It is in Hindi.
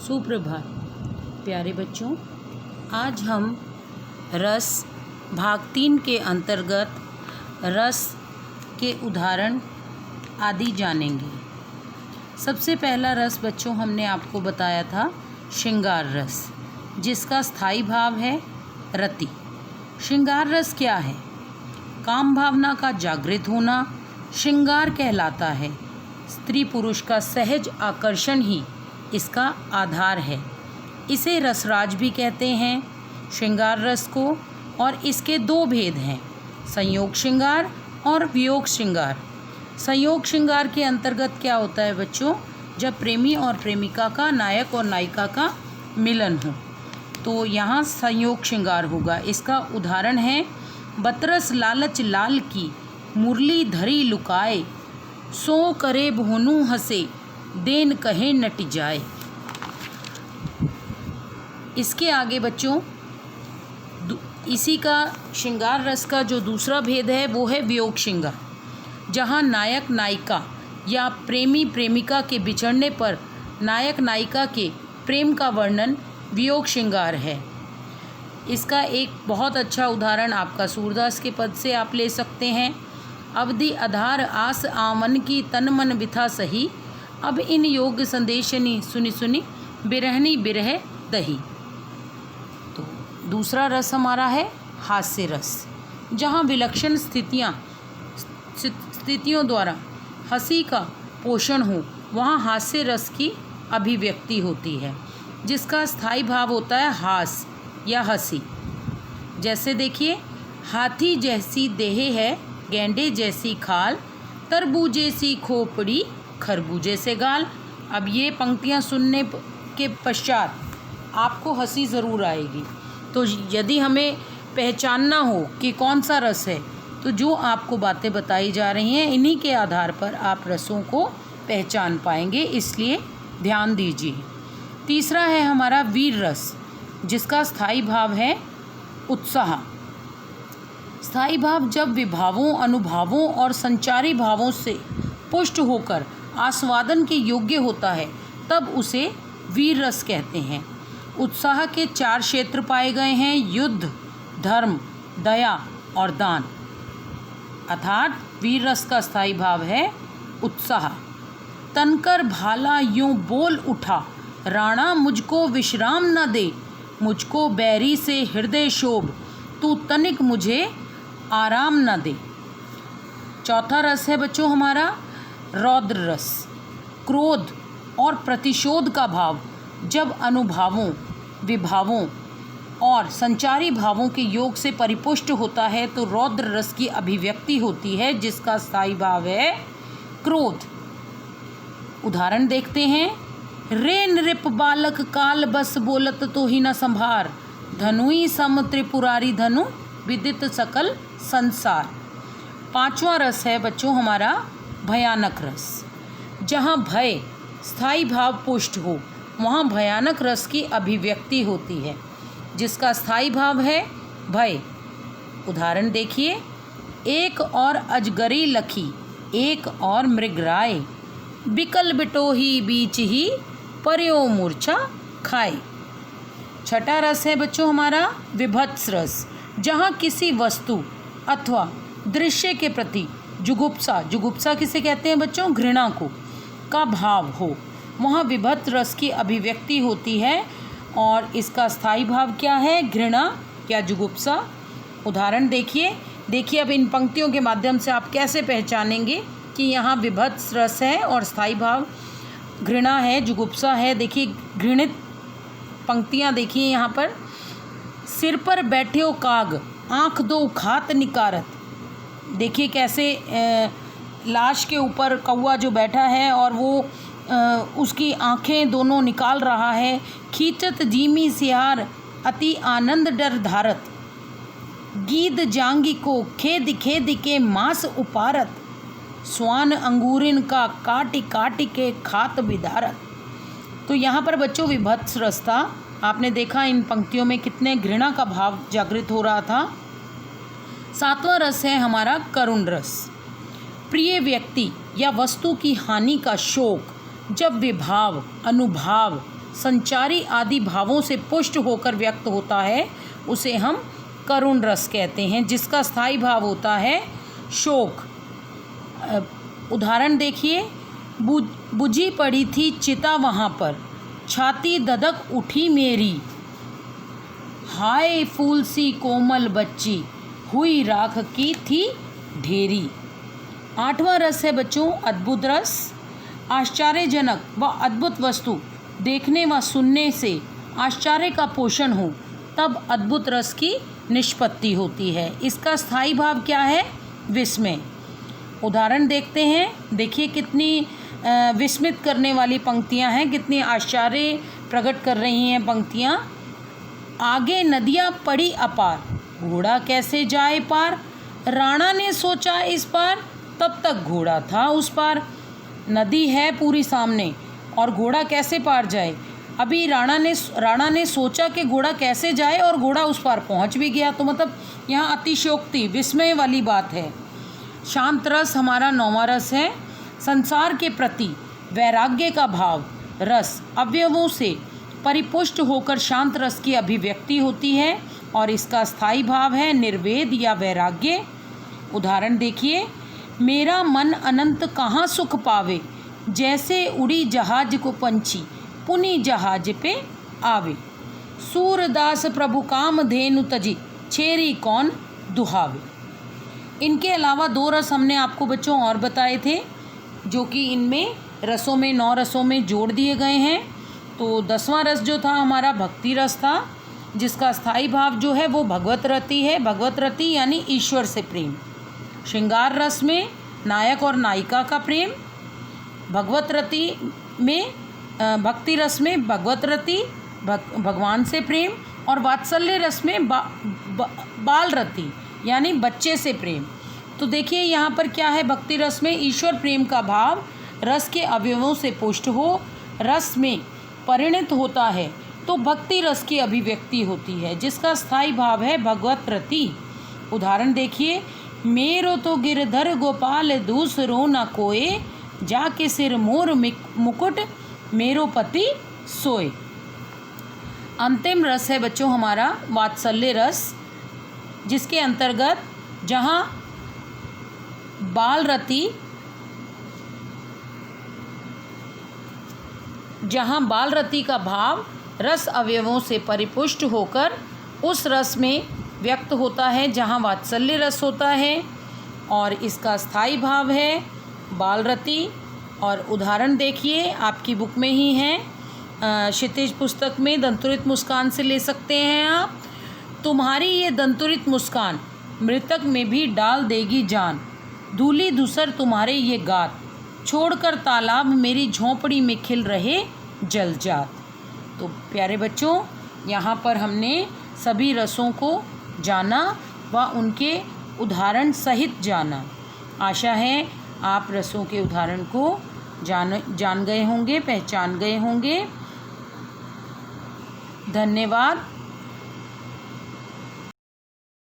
सुप्रभात प्यारे बच्चों, आज हम रस भाग 3 के अंतर्गत रस के उदाहरण आदि जानेंगे। सबसे पहला रस बच्चों हमने आपको बताया था श्रृंगार रस, जिसका स्थायी भाव है रति। श्रृंगार रस क्या है? काम भावना का जागृत होना श्रृंगार कहलाता है। स्त्री पुरुष का सहज आकर्षण ही इसका आधार है। इसे रसराज भी कहते हैं श्रृंगार रस को, और इसके दो भेद हैं, संयोग श्रृंगार और वियोग श्रृंगार। संयोग श्रृंगार के अंतर्गत क्या होता है बच्चों? जब प्रेमी और प्रेमिका का, नायक और नायिका का मिलन हो, तो यहाँ संयोग श्रृंगार होगा। इसका उदाहरण है, बतरस लालच लाल की मुरली धरी लुकाए, सो करे भोनू हंसे देन कहे नट जाए। इसके आगे बच्चों इसी का श्रृंगार रस का जो दूसरा भेद है वो है वियोग श्रृंगार, जहाँ नायक नायिका या प्रेमी प्रेमिका के बिछड़ने पर नायक नायिका के प्रेम का वर्णन वियोग श्रृंगार है। इसका एक बहुत अच्छा उदाहरण आपका सूरदास के पद से आप ले सकते हैं। अवधि आधार आस आमन की तन मन बिथा सही, अब इन योग संदेशनी सुनी सुनी बिरहनी बिरह दही। तो दूसरा रस हमारा है हास्य रस, जहाँ विलक्षण स्थितियों द्वारा हंसी का पोषण हो, वहाँ हास्य रस की अभिव्यक्ति होती है, जिसका स्थायी भाव होता है हास या हंसी। जैसे देखिए, हाथी जैसी देह है गेंडे जैसी खाल, तरबूजे सी खोपड़ी खरबूजे से गाल। अब ये पंक्तियाँ सुनने के पश्चात आपको हंसी ज़रूर आएगी। तो यदि हमें पहचानना हो कि कौन सा रस है, तो जो आपको बातें बताई जा रही हैं, इन्हीं के आधार पर आप रसों को पहचान पाएंगे, इसलिए ध्यान दीजिए। तीसरा है हमारा वीर रस, जिसका स्थायी भाव है उत्साह। स्थायी भाव जब विभावों, अनुभवों और संचारी भावों से पुष्ट होकर आस्वादन के योग्य होता है, तब उसे वीर रस कहते हैं। उत्साह के 4 क्षेत्र पाए गए हैं, युद्ध, धर्म, दया और दान। अर्थात वीर रस का स्थायी भाव है उत्साह। तनकर भाला यूं बोल उठा, राणा मुझको विश्राम न दे, मुझको बैरी से हृदय शोभ, तू तनिक मुझे आराम न दे। चौथा रस है बच्चों हमारा रौद्र रस, क्रोध और प्रतिशोध का भाव जब अनुभवों, विभावों और संचारी भावों के योग से परिपुष्ट होता है, तो रौद्र रस की अभिव्यक्ति होती है, जिसका स्थायी भाव है क्रोध। उदाहरण देखते हैं, रे नृप बालक काल बस बोलत तो ही न संभार, धनुई सम त्रिपुरारी धनु विदित सकल संसार। पांचवा रस है बच्चों हमारा भयानक रस, जहाँ भय स्थायी भाव पुष्ट हो, वहाँ भयानक रस की अभिव्यक्ति होती है, जिसका स्थायी भाव है भय। उदाहरण देखिए, एक और अजगरी लखी, एक और मृगराय, बिकल बिटोही बीच ही पर्यो मूर्छा खाए। छठा रस है बच्चों हमारा विभत्स रस, जहाँ किसी वस्तु अथवा दृश्य के प्रति जुगुप्सा, जुगुप्सा किसे कहते हैं बच्चों? घृणा को, का भाव हो, वहाँ विभत्स रस की अभिव्यक्ति होती है, और इसका स्थायी भाव क्या है? घृणा या जुगुप्सा। उदाहरण देखिए अब इन पंक्तियों के माध्यम से आप कैसे पहचानेंगे कि यहाँ विभत्स रस है और स्थायी भाव घृणा है, जुगुप्सा है। देखिए घृणित पंक्तियाँ देखिए यहाँ पर, सिर पर बैठे हो काग, आँख दो उखात निकारत। देखिए कैसे लाश के ऊपर कौवा जो बैठा है और वो उसकी आँखें दोनों निकाल रहा है। खींचत जीमी सियार अति आनंद डर धारत, गीद जांगी को खेद खेद के मांस उपारत, स्वान अंगूरिन का काटी काटी के खात बिदारत। तो यहाँ पर बच्चों विभत्स रस था। आपने देखा इन पंक्तियों में कितने घृणा का भाव जागृत हो रहा था। सातवां रस है हमारा करुण रस, प्रिय व्यक्ति या वस्तु की हानि का शोक जब विभाव, अनुभाव, संचारी आदि भावों से पुष्ट होकर व्यक्त होता है उसे हम करुण रस कहते हैं, जिसका स्थायी भाव होता है शोक। उदाहरण देखिए, बुझी पड़ी थी चिता वहाँ पर, छाती धधक उठी मेरी, हाय फूल सी कोमल बच्ची, हुई राख की थी ढेरी। 8वां रस है बच्चों अद्भुत रस। आश्चर्यजनक व अद्भुत वस्तु देखने व सुनने से आश्चर्य का पोषण हो तब अद्भुत रस की निष्पत्ति होती है। इसका स्थायी भाव क्या है? विस्मय। उदाहरण देखते हैं, देखिए कितनी विस्मित करने वाली पंक्तियां हैं, कितनी आश्चर्य प्रकट कर रही हैं पंक्तियां। आगे नदियां पड़ी अपार, घोड़ा कैसे जाए पार, राणा ने सोचा इस पार, तब तक घोड़ा था उस पार। नदी है पूरी सामने और घोड़ा कैसे पार जाए। अभी राणा ने सोचा कि घोड़ा कैसे जाए और घोड़ा उस पार पहुंच भी गया। तो मतलब यहाँ अतिशयोक्ति, विस्मय वाली बात है। शांत रस हमारा 9वां रस है। संसार के प्रति वैराग्य का भाव रस अवयवों से परिपुष्ट होकर शांत रस की अभिव्यक्ति होती है और इसका स्थायी भाव है निर्वेद या वैराग्य। उदाहरण देखिए, मेरा मन अनंत कहाँ सुख पावे, जैसे उड़ी जहाज को पंछी पुनि जहाज पे आवे, सूरदास प्रभु काम धेनु तजी, छेरी कौन दुहावे। इनके अलावा 2 रस हमने आपको बच्चों और बताए थे, जो कि इनमें रसों में 9 रसों में जोड़ दिए गए हैं। तो 10वां रस जो था हमारा भक्ति रस था, जिसका स्थायी भाव जो है वो भगवत रति है। भगवत रति यानी ईश्वर से प्रेम। श्रृंगार रस में नायक और नायिका का प्रेम, भगवत रति में भक्ति रस में भगवत रति भगवान से प्रेम, और वात्सल्य रस में बाल रति यानी बच्चे से प्रेम। तो देखिए यहाँ पर क्या है, भक्ति रस में ईश्वर प्रेम का भाव रस के अवयवों से पुष्ट हो रस में परिणत होता है तो भक्ति रस की अभिव्यक्ति होती है, जिसका स्थायी भाव है भगवत रति। उदाहरण देखिए, मेरो तो गिरधर गोपाल दूसरो न कोय, जाके सिर मोर मुकुट मेरो पति सोए। अंतिम रस है बच्चों हमारा वात्सल्य रस, जिसके अंतर्गत जहाँ बाल रति का भाव रस अवयवों से परिपुष्ट होकर उस रस में व्यक्त होता है जहाँ वात्सल्य रस होता है, और इसका स्थायी भाव है बाल रति। और उदाहरण देखिए आपकी बुक में ही है, क्षितिज पुस्तक में दंतुरित मुस्कान से ले सकते हैं आप। तुम्हारी ये दंतुरित मुस्कान मृतक में भी डाल देगी जान, धूली धूसर तुम्हारे ये गात, छोड़कर तालाब मेरी झोंपड़ी में खिल रहे जलजात। तो प्यारे बच्चों, यहाँ पर हमने सभी रसों को जाना व उनके उदाहरण सहित जाना। आशा है आप रसों के उदाहरण को जान गए होंगे, पहचान गए होंगे। धन्यवाद।